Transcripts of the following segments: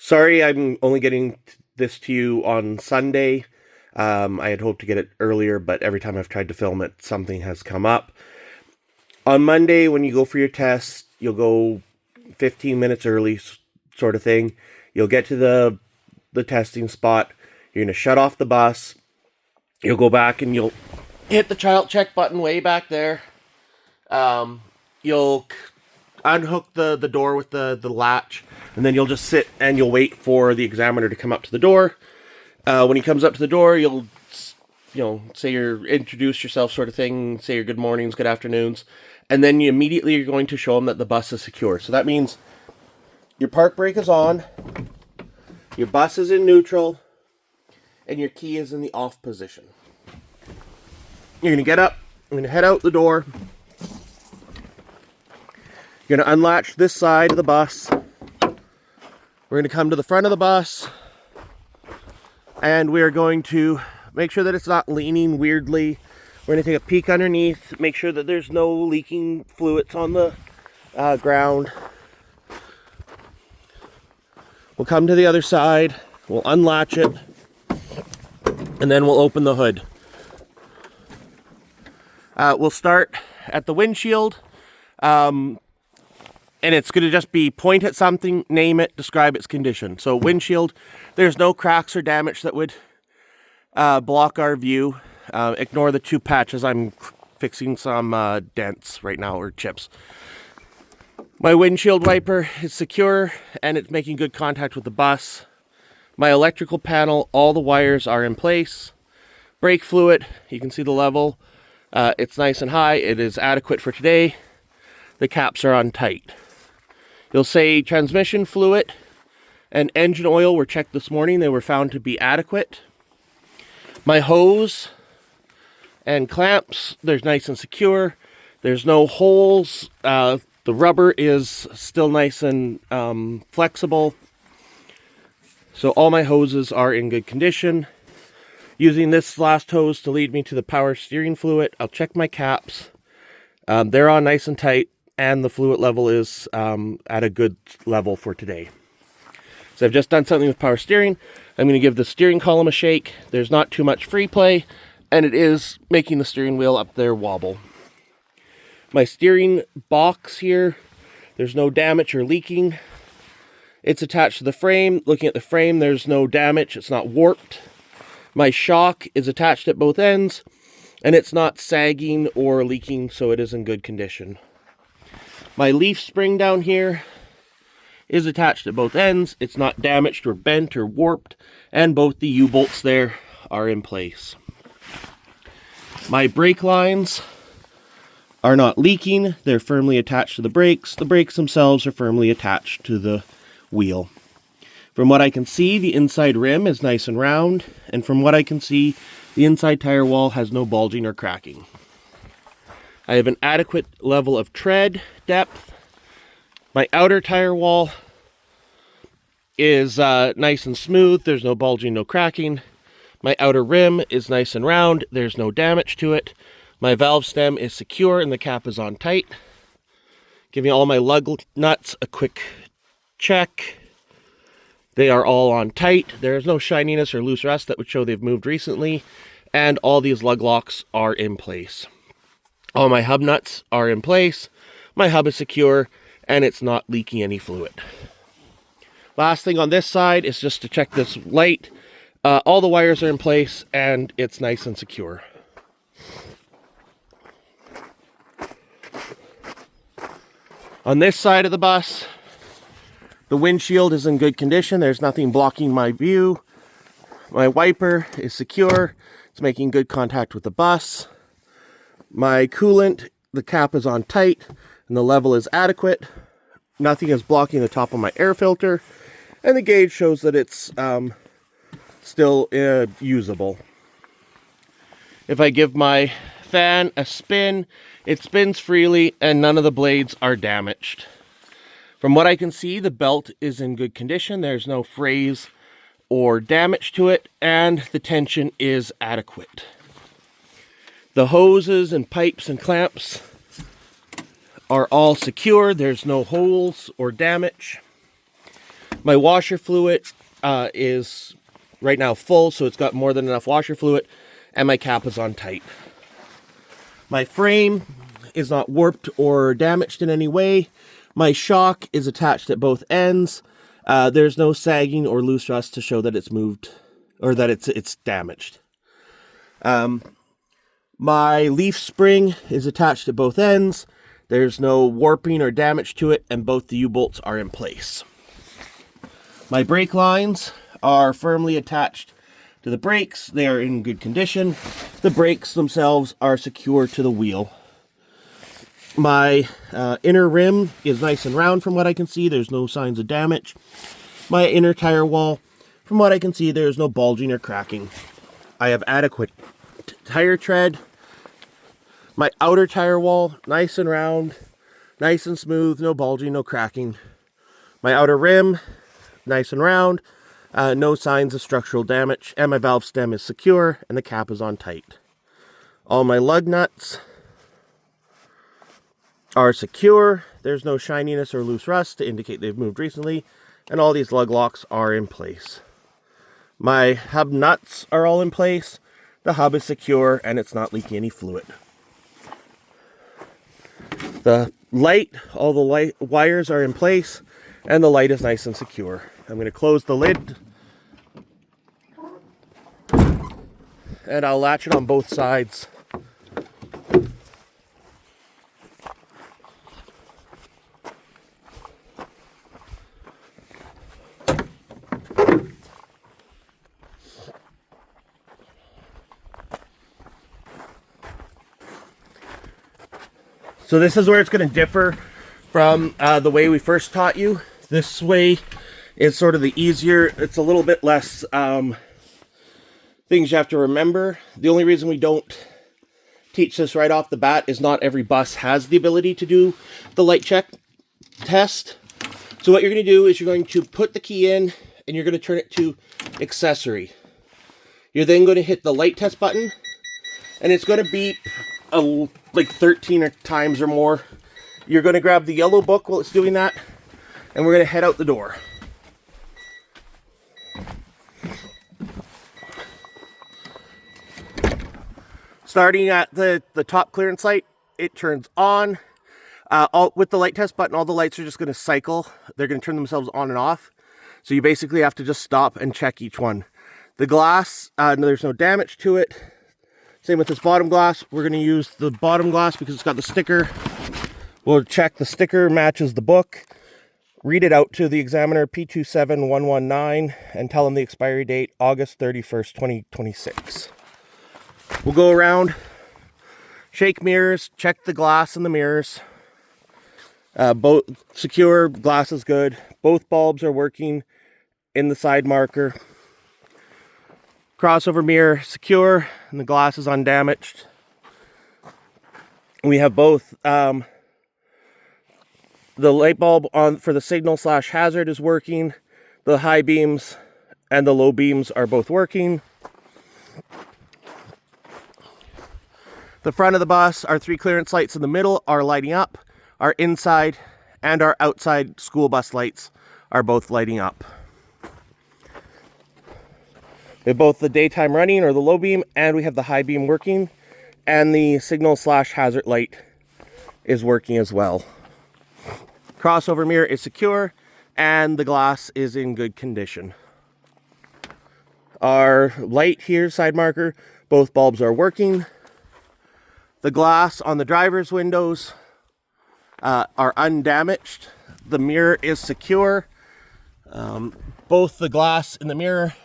Sorry, I'm only getting this to you on Sunday. I had hoped to get it earlier, but every time I've tried to film it, something has come up. On Monday, when you go for your test, you'll go 15 minutes early, sort of thing. You'll get to the testing spot. You're going to shut off the bus. You'll go back and you'll hit the child check button way back there. You'll unhook the door with the latch, and then you'll just sit and you'll wait for the examiner to come up to the door. When he comes up to the door, you'll say introduce yourself, sort of thing, say your good mornings, good afternoons, and then you're going to show him that the bus is secure. So that means your park brake is on, your bus is in neutral, and your key is in the off position. You're going to get up, you're going to head out the door. You're going to unlatch this side of the bus. We're going to come to the front of the bus, and we're going to make sure that it's not leaning weirdly. We're going to take a peek underneath, make sure that there's no leaking fluids on the ground. We'll come to the other side, we'll unlatch it, and then we'll open the hood. We'll start at the windshield. And it's going to just be point at something, name it, describe its condition. So windshield, there's no cracks or damage that would block our view. Ignore the two patches. I'm fixing some dents right now, or chips. My windshield wiper is secure and it's making good contact with the bus. My electrical panel, all the wires are in place. Brake fluid, you can see the level. It's nice and high. It is adequate for today. The caps are on tight. You'll say transmission fluid and engine oil were checked this morning. They were found to be adequate. My hose and clamps, they're nice and secure. There's no holes. The rubber is still nice and flexible. So all my hoses are in good condition. Using this last hose to lead me to the power steering fluid, I'll check my caps. They're on nice and tight, and the fluid level is at a good level for today. So I've just done something with power steering. I'm going to give the steering column a shake. There's not too much free play, and it is making the steering wheel up there wobble. My steering box here, there's no damage or leaking. It's attached to the frame. Looking at the frame, there's no damage. It's not warped. My shock is attached at both ends, and it's not sagging or leaking, so it is in good condition. My leaf spring down here is attached at both ends. It's not damaged or bent or warped, and both the U-bolts there are in place. My brake lines are not leaking. They're firmly attached to the brakes. The brakes themselves are firmly attached to the wheel. From what I can see, the inside rim is nice and round, and from what I can see, the inside tire wall has no bulging or cracking. I have an adequate level of tread depth. My outer tire wall is nice and smooth. There's no bulging, no cracking. My outer rim is nice and round. There's no damage to it. My valve stem is secure and the cap is on tight. Giving all my lug nuts a quick check. They are all on tight. There is no shininess or loose rust that would show they've moved recently. And all these lug locks are in place. All my hub nuts are in place. My hub is secure and it's not leaking any fluid. Last thing on this side is just to check this light. All the wires are in place and it's nice and secure. On this side of the bus, the windshield is in good condition. There's nothing blocking my view. My wiper is secure. It's making good contact with the bus. My coolant, the cap is on tight and the level is adequate. Nothing is blocking the top of my air filter, and the gauge shows that it's still usable. If I give my fan a spin, it spins freely and none of the blades are damaged. From what I can see, the belt is in good condition. There's no frays or damage to it, and the tension is adequate. The hoses and pipes and clamps are all secure. There's no holes or damage. My washer fluid is right now full, so it's got more than enough washer fluid, and my cap is on tight. My frame is not warped or damaged in any way. My shock is attached at both ends. There's no sagging or loose rust to show that it's moved or that it's damaged. My leaf spring is attached at both ends. There's no warping or damage to it, and both the U-bolts are in place. My brake lines are firmly attached to the brakes. They are in good condition. The brakes themselves are secure to the wheel. My inner rim is nice and round from what I can see. There's no signs of damage. My inner tire wall, from what I can see, there's no bulging or cracking. I have adequate tire tread. My outer tire wall, nice and round, nice and smooth, no bulging, no cracking. My outer rim, nice and round, no signs of structural damage, and my valve stem is secure and the cap is on tight. All my lug nuts are secure. There's no shininess or loose rust to indicate they've moved recently, and all these lug locks are in place. My hub nuts are all in place. The hub is secure and it's not leaking any fluid. The light, all the light wires are in place, and the light is nice and secure. I'm going to close the lid, and I'll latch it on both sides. So this is where it's going to differ from the way we first taught you. This way is sort of the easier. It's a little bit less things you have to remember. The only reason we don't teach this right off the bat is not every bus has the ability to do the light check test. So what you're going to do is you're going to put the key in and you're going to turn it to accessory. You're then going to hit the light test button, and it's going to beep like 13 times or more. You're going to grab the yellow book while it's doing that, and we're going to head out the door. Starting at the top clearance light, it turns on. With the light test button, all the lights are just going to cycle. They're going to turn themselves on and off. So you basically have to just stop and check each one. The glass, there's no damage to it. Same with this bottom glass. We're going to use the bottom glass because it's got the sticker. We'll check the sticker matches the book. Read it out to the examiner, P27119, and tell them the expiry date, August 31st, 2026. We'll go around, shake mirrors, check the glass in the mirrors. Both secure, glass is good. Both bulbs are working in the side marker. Crossover mirror secure, and the glass is undamaged. We have both the light bulb on for the signal / hazard is working. The high beams and the low beams are both working. The front of the bus, our 3 clearance lights in the middle are lighting up. Our inside and our outside school bus lights are both lighting up. We have both the daytime running, or the low beam, and we have the high beam working, and the signal / hazard light is working as well. Crossover mirror is secure, and the glass is in good condition. Our light here, side marker, both bulbs are working. The glass on the driver's windows are undamaged. The mirror is secure. Both the glass in the mirror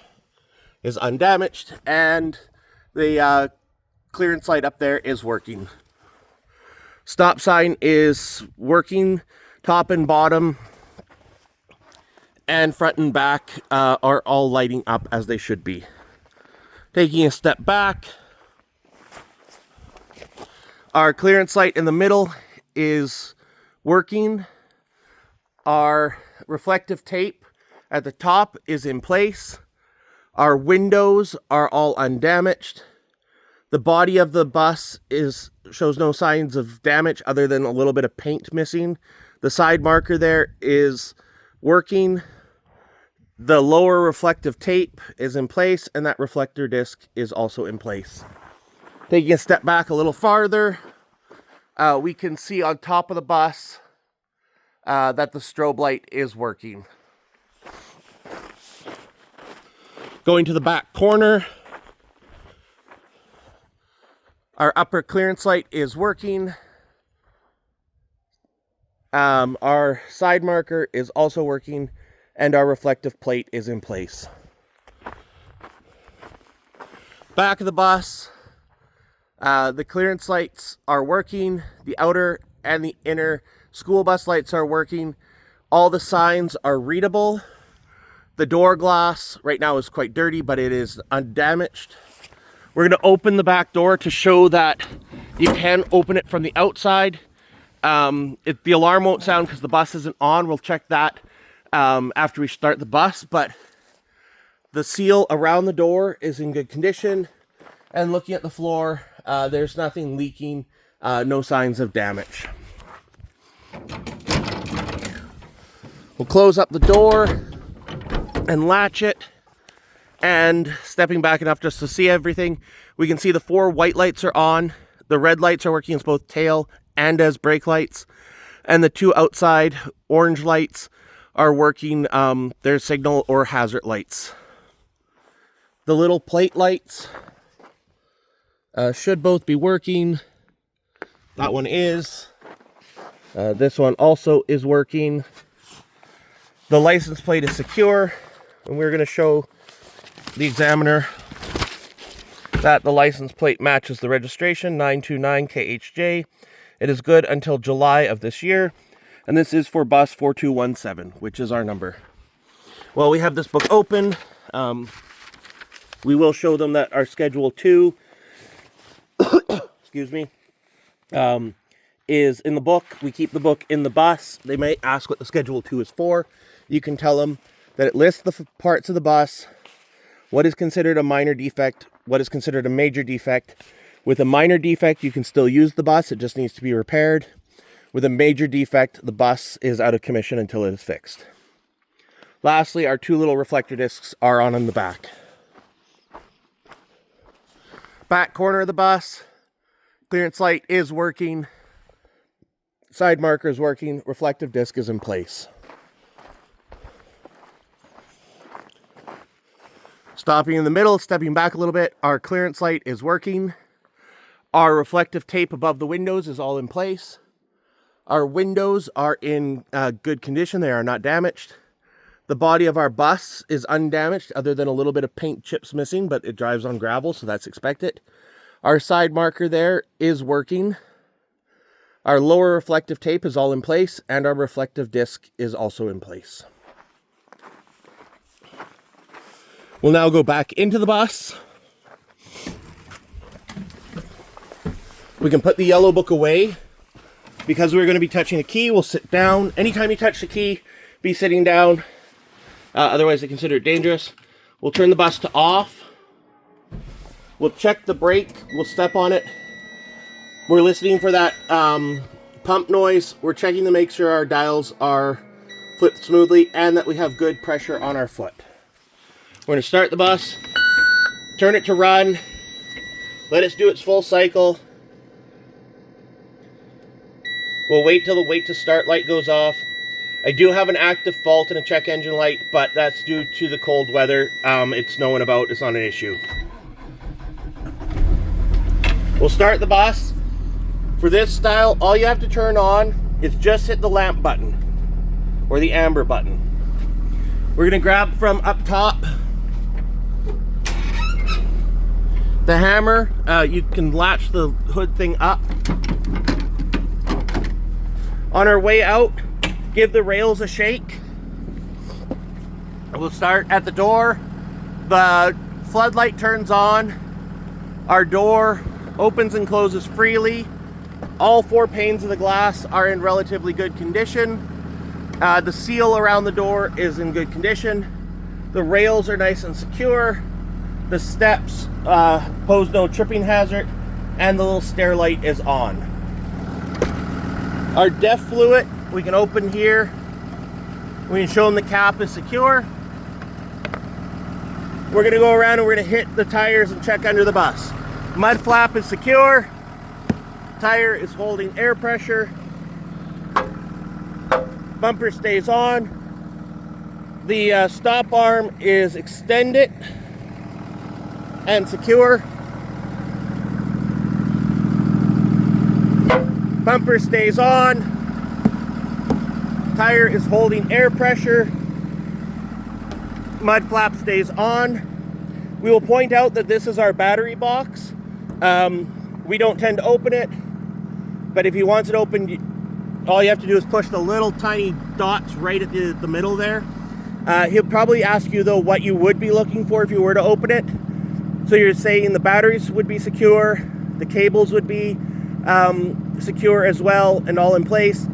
is undamaged, and the clearance light up there is working. Stop sign is working, top and bottom, and front and back are all lighting up as they should be. Taking a step back, our clearance light in the middle is working. Our reflective tape at the top is in place. Our windows are all undamaged. The body of the bus shows no signs of damage other than a little bit of paint missing. The side marker there is working. The lower reflective tape is in place, and that reflector disc is also in place. Taking a step back a little farther, we can see on top of the bus that the strobe light is working. Going to the back corner, our upper clearance light is working. Our side marker is also working, and our reflective plate is in place. Back of the bus, the clearance lights are working. The outer and the inner school bus lights are working. All the signs are readable. The door glass right now is quite dirty, but it is undamaged. We're going to open the back door to show that you can open it from the outside. The alarm won't sound because the bus isn't on. We'll check that after we start the bus, but the seal around the door is in good condition, and looking at the floor, there's nothing leaking, no signs of damage. We'll close up the door and latch it, and stepping back enough just to see everything, we can see the 4 white lights are on. The red lights are working as both tail and as brake lights, and the 2 outside orange lights are working, their signal or hazard lights. The little plate lights should both be working. That one is. This one also is working. The license plate is secure, and we're going to show the examiner that the license plate matches the registration, 929 KHJ. It is good until July of this year, and this is for bus 4217, which is our number. Well, we have this book open. We will show them that our Schedule 2, excuse me, is in the book. We keep the book in the bus. They may ask what the Schedule 2 is for. You can tell them that it lists the parts of the bus, what is considered a minor defect, what is considered a major defect. With a minor defect, you can still use the bus. It just needs to be repaired. With a major defect, the bus is out of commission until it is fixed. Lastly, our 2 little reflector discs are on in the back. Back corner of the bus, clearance light is working. Side marker is working. Reflective disc is in place. Stopping in the middle, stepping back a little bit, our clearance light is working. Our reflective tape above the windows is all in place. Our windows are in good condition. They are not damaged. The body of our bus is undamaged other than a little bit of paint chips missing, but it drives on gravel, so that's expected. Our side marker there is working. Our lower reflective tape is all in place, and our reflective disc is also in place. We'll now go back into the bus. We can put the yellow book away. Because we're going to be touching a key, we'll sit down. Anytime you touch the key, be sitting down. Otherwise, they consider it dangerous. We'll turn the bus to off. We'll check the brake. We'll step on it. We're listening for that pump noise. We're checking to make sure our dials are flipped smoothly and that we have good pressure on our foot. We're going to start the bus, turn it to run, let it do its full cycle. We'll wait till the wait to start light goes off. I do have an active fault in a check engine light, but that's due to the cold weather. It's snowing about, it's not an issue. We'll start the bus. For this style, all you have to turn on is just hit the lamp button or the amber button. We're gonna grab from up top the hammer. You can latch the hood thing up. On our way out, give the rails a shake. We'll start at the door. The floodlight turns on. Our door opens and closes freely. All 4 panes of the glass are in relatively good condition. The seal around the door is in good condition. The rails are nice and secure. The steps pose no tripping hazard, and the little stair light is on. Our DEF fluid, we can open here. We can show them the cap is secure. We're gonna go around and we're gonna hit the tires and check under the bus. Mud flap is secure. Tire is holding air pressure. Bumper stays on. The stop arm is extended and secure. Bumper stays on. Tire is holding air pressure. Mud flap stays on. We will point out that this is our battery box. We don't tend to open it, but if he wants it open, all you have to do is push the little tiny dots right at the middle there. He'll probably ask you though what you would be looking for if you were to open it. So you're saying the batteries would be secure, the cables would be secure as well and all in place,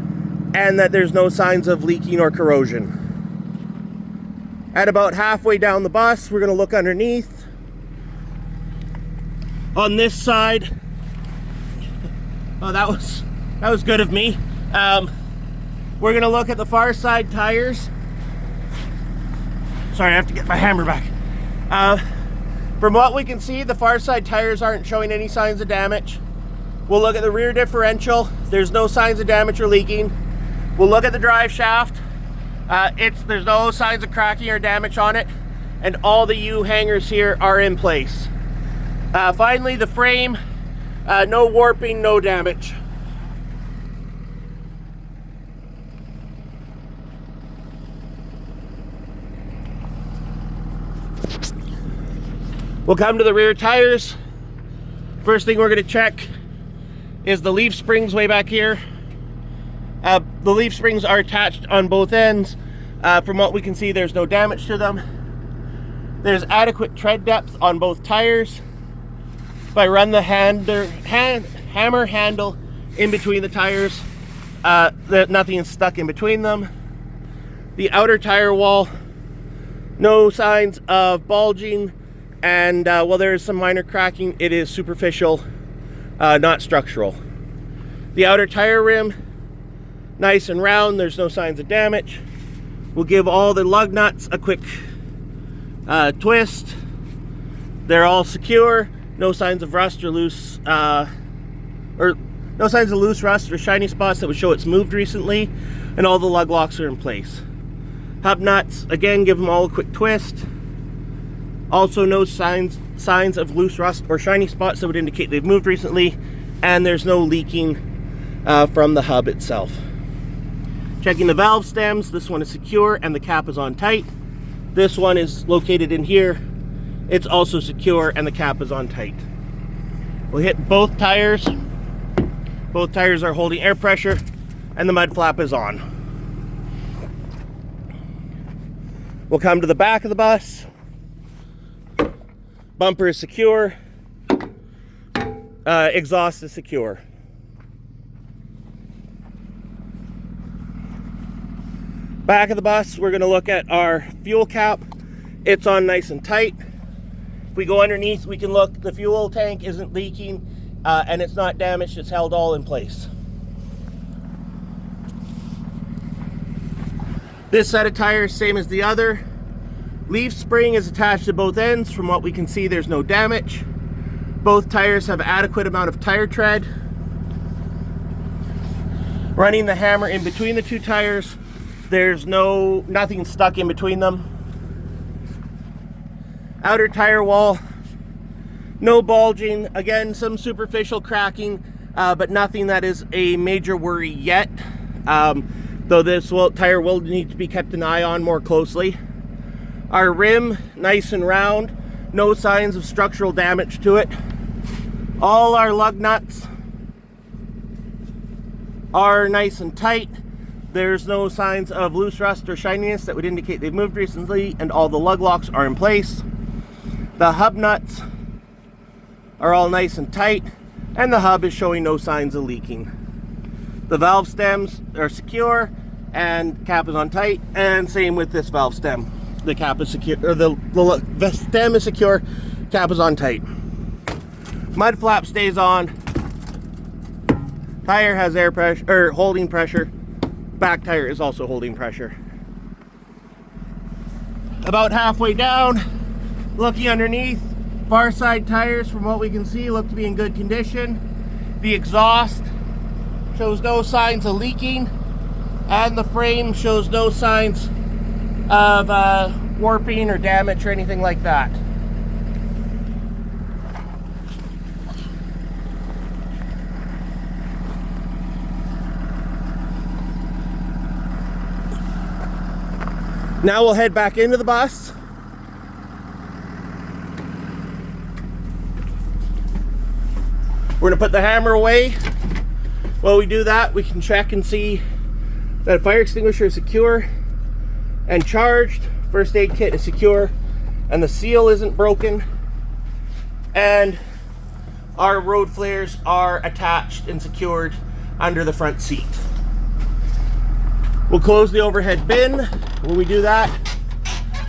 and that there's no signs of leaking or corrosion. At about halfway down the bus, we're going to look underneath. On this side, oh, that was good of me. We're going to look at the far side tires. Sorry, I have to get my hammer back. From what we can see, the far side tires aren't showing any signs of damage. We'll look at the rear differential. There's no signs of damage or leaking. We'll look at the drive shaft. There's no signs of cracking or damage on it, and all the U-hangers here are in place. Finally, the frame, no warping, no damage. We'll come to the rear tires. First thing we're going to check is the leaf springs way back here. The leaf springs are attached on both ends. From what we can see, there's no damage to them. There's adequate tread depth on both tires. If I run the hammer handle in between the tires, nothing is stuck in between them. The outer tire wall, no signs of bulging, and while there is some minor cracking, it is superficial, not structural. The outer tire rim, nice and round, there's no signs of damage. We'll give all the lug nuts a quick twist. They're all secure, no signs of rust or loose, or no signs of loose rust or shiny spots that would show it's moved recently, and all the lug locks are in place. Hub nuts, again, give them all a quick twist. Also no signs of loose rust or shiny spots that would indicate they've moved recently, and there's no leaking from the hub itself. Checking the valve stems, this one is secure and the cap is on tight. This one is located in here. It's also secure and the cap is on tight. We'll hit both tires. Both tires are holding air pressure and the mud flap is on. We'll come to the back of the bus. Bumper is secure. Exhaust is secure. Back of the bus, we're going to look at our fuel cap. It's on nice and tight. If we go underneath, we can look. The fuel tank isn't leaking and it's not damaged. It's held all in place. This set of tires, same as the other. Leaf spring is attached to both ends. From what we can see, there's no damage. Both tires have adequate amount of tire tread. Running the hammer in between the two tires, there's nothing stuck in between them. Outer tire wall, no bulging. Again, some superficial cracking, but nothing that is a major worry yet. Though this tire will need to be kept an eye on more closely. Our rim, nice and round, no signs of structural damage to it. All our lug nuts are nice and tight. There's no signs of loose rust or shininess that would indicate they've moved recently, and all the lug locks are in place. The hub nuts are all nice and tight, and the hub is showing no signs of leaking. The valve stems are secure, and cap is on tight, and same with this valve stem. The cap is secure, or the stem is secure, cap is on tight. Mud flap stays on. Tire has air pressure, or holding pressure. Back tire is also holding pressure. About halfway down, Looking underneath, far side tires from what we can see look to be in good condition. The exhaust shows no signs of leaking, and the frame shows no signs of warping or damage or anything like that. Now we'll head back into the bus. We're going to put the hammer away. While we do that, we can check and see that fire extinguisher is secure and charged, first aid kit is secure, and the seal isn't broken, and our road flares are attached and secured under the front seat. We'll close the overhead bin. When we do that,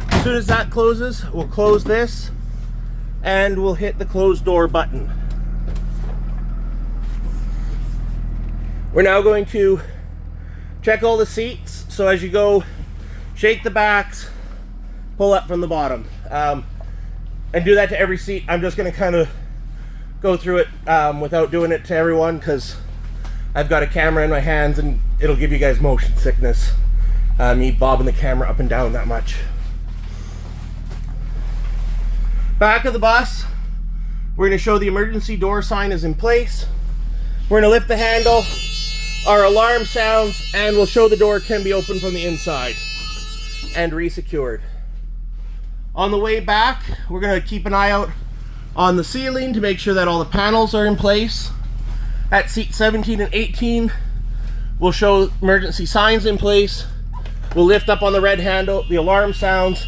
as soon as that closes, we'll close this and we'll hit the close door button. We're now going to check all the seats. So as you go, shake the backs, pull up from the bottom, and do that to every seat. I'm just going to kind of go through it without doing it to everyone because I've got a camera in my hands and it'll give you guys motion sickness, me bobbing the camera up and down that much. Back of the bus, we're going to show the emergency door sign is in place. We're going to lift the handle, our alarm sounds, and we'll show the door can be opened from the inside and re-secured. On the way back, we're going to keep an eye out on the ceiling to make sure that all the panels are in place. At seat 17 and 18, we'll show emergency signs in place. We'll lift up on the red handle, the alarm sounds,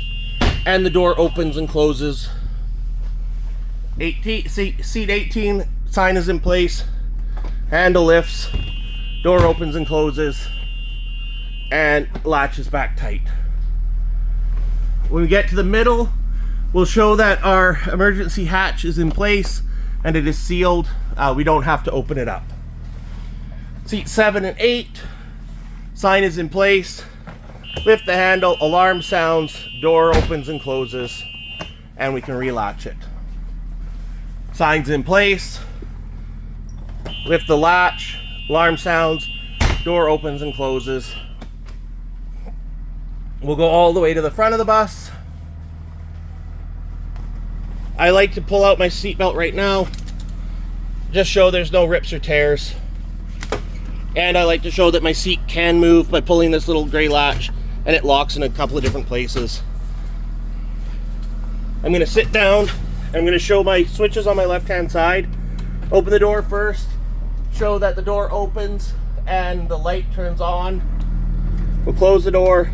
and the door opens and closes. Seat 18, sign is in place, handle lifts, door opens and closes, and latches back tight. When we get to the middle, we'll show that our emergency hatch is in place and it is sealed. We don't have to open it up. Seat 7 and 8, sign is in place, lift the handle, alarm sounds, door opens and closes, and we can relatch it. Sign's in place, lift the latch, alarm sounds, door opens and closes. We'll go all the way to the front of the bus. I like to pull out my seatbelt right now, just show there's no rips or tears. And I like to show that my seat can move by pulling this little gray latch, and it locks in a couple of different places. I'm going to sit down. I'm going to show my switches on my left-hand side. Open the door first, show that the door opens and the light turns on. We'll close the door.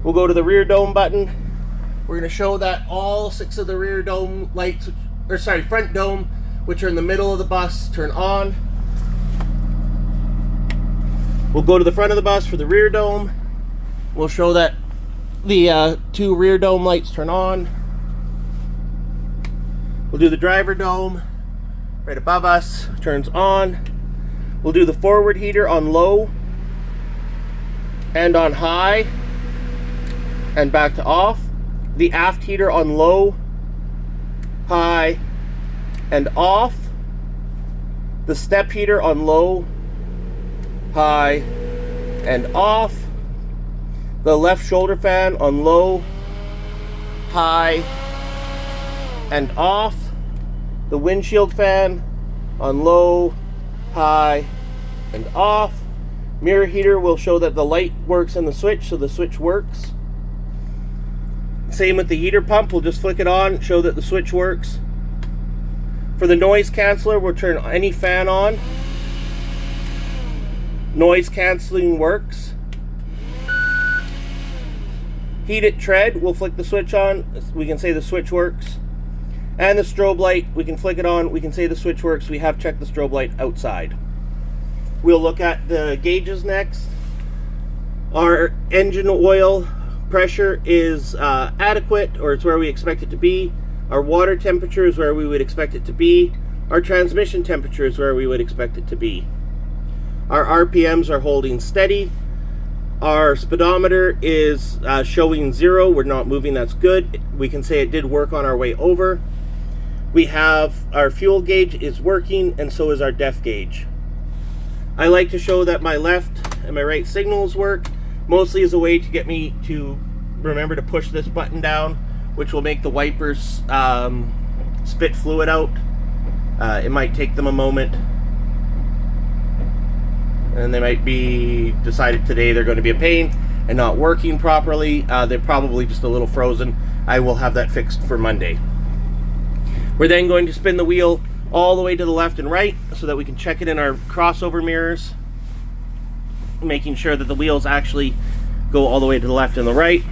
We'll go to the rear dome button. We're going to show that all 6 of the rear dome lights, or sorry, front dome, which are in the middle of the bus, turn on. We'll go to the front of the bus for the rear dome. We'll show that the 2 rear dome lights turn on. We'll do the driver dome right above us, turns on. We'll do the forward heater on low and on high and back to off. The aft heater on low, high, and off. The step heater on low, high, and off. The left shoulder fan on low, high, and off. The windshield fan on low, high, and off. Mirror heater will show that the light works in the switch, so the switch works. Same with the heater pump, we'll just flick it on, show that the switch works. For the noise canceller, we'll turn any fan on. Noise canceling works. Heated tread, we'll flick the switch on, we can say the switch works. And the strobe light, we can flick it on, we can say the switch works. We have checked the strobe light outside. We'll look at the gauges next. Our engine oil pressure is adequate, or it's where we expect it to be. Our water temperature is where we would expect it to be. Our transmission temperature is where we would expect it to be. Our RPMs are holding steady. Our speedometer is showing 0. We're not moving, that's good. we can say it did work on our way over. We have our fuel gauge is working, and so is our def gauge. I like to show that my left and my right signals work, mostly as a way to get me to remember to push this button down, which will make the wipers spit fluid out. It might take them a moment, and they might be decided today they're going to be a pain and not working properly. They're probably just a little frozen. I will have that fixed for Monday. We're then going to spin the wheel all the way to the left and right so that we can check it in our crossover mirrors, making sure that the wheels actually go all the way to the left and the right.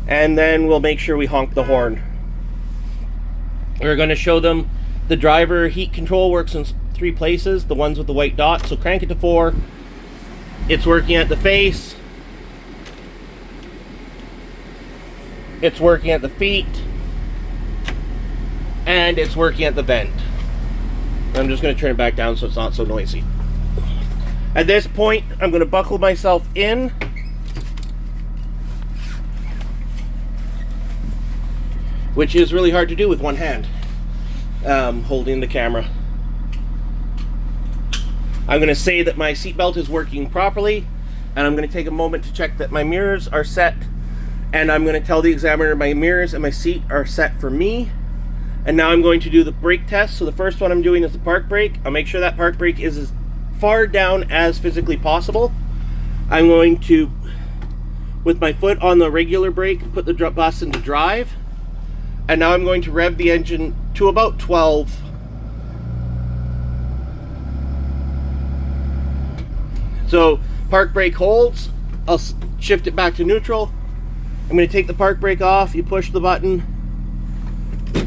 And then we'll make sure we honk the horn. We're going to show them the driver heat control works in 3 places, the ones with the white dots. So crank it to 4. It's working at the face. It's working at the feet. And it's working at the vent. I'm just going to turn it back down so it's not so noisy. At this point, I'm going to buckle myself in. Which is really hard to do with one hand, holding the camera. I'm going to say that my seatbelt is working properly, and I'm going to take a moment to check that my mirrors are set, and I'm going to tell the examiner my mirrors and my seat are set for me. And now I'm going to do the brake test. So the first one I'm doing is the park brake. I'll make sure that park brake is as far down as physically possible. I'm going to, with my foot on the regular brake, put the bus into drive. And now I'm going to rev the engine to about 12. So park brake holds. I'll shift it back to neutral. I'm going to take the park brake off. You push the button.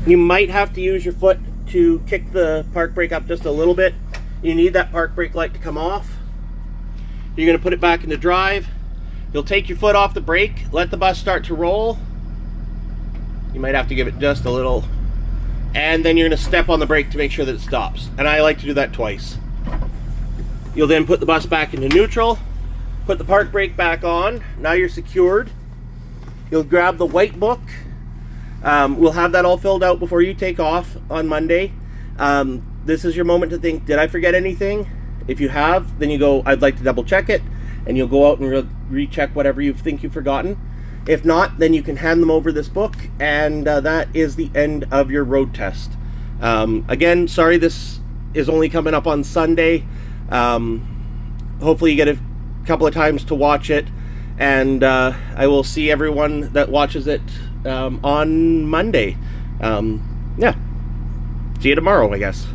You might have to use your foot to kick the park brake up just a little bit. You need that park brake light to come off. You're going to put it back into drive. You'll take your foot off the brake, let the bus start to roll. You might have to give it just a little, and then you're going to step on the brake to make sure that it stops. And I like to do that twice. You'll then put the bus back into neutral, put the park brake back on. Now you're secured. You'll grab the white book. We'll have that all filled out before you take off on Monday. This is your moment to think, did I forget anything? If you have, then you go, I'd like to double check it, and you'll go out and recheck whatever you think you've forgotten. If not, then you can hand them over this book, and that is the end of your road test. Again, sorry this is only coming up on Sunday. Hopefully you get a couple of times to watch it, and I will see everyone that watches it on Monday. Yeah. See you tomorrow, I guess.